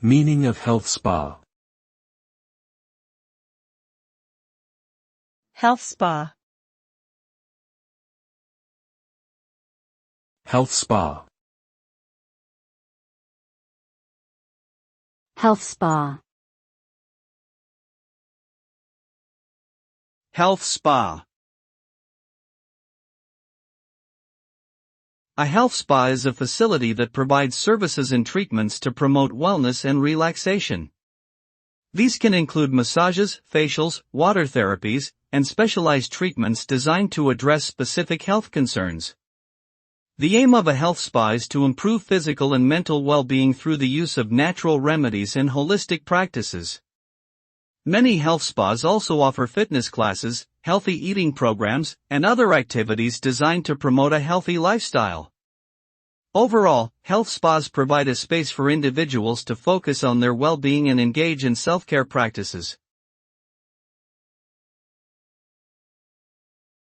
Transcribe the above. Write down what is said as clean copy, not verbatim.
Meaning of health spa. Health spa. Health spa. Health spa. Health spa. A health spa is a facility that provides services and treatments to promote wellness and relaxation. These can include massages, facials, water therapies, and specialized treatments designed to address specific health concerns. The aim of a health spa is to improve physical and mental well-being through the use of natural remedies and holistic practices. Many health spas also offer fitness classes, healthy eating programs, and other activities designed to promote a healthy lifestyle. Overall, health spas provide a space for individuals to focus on their well-being and engage in self-care practices.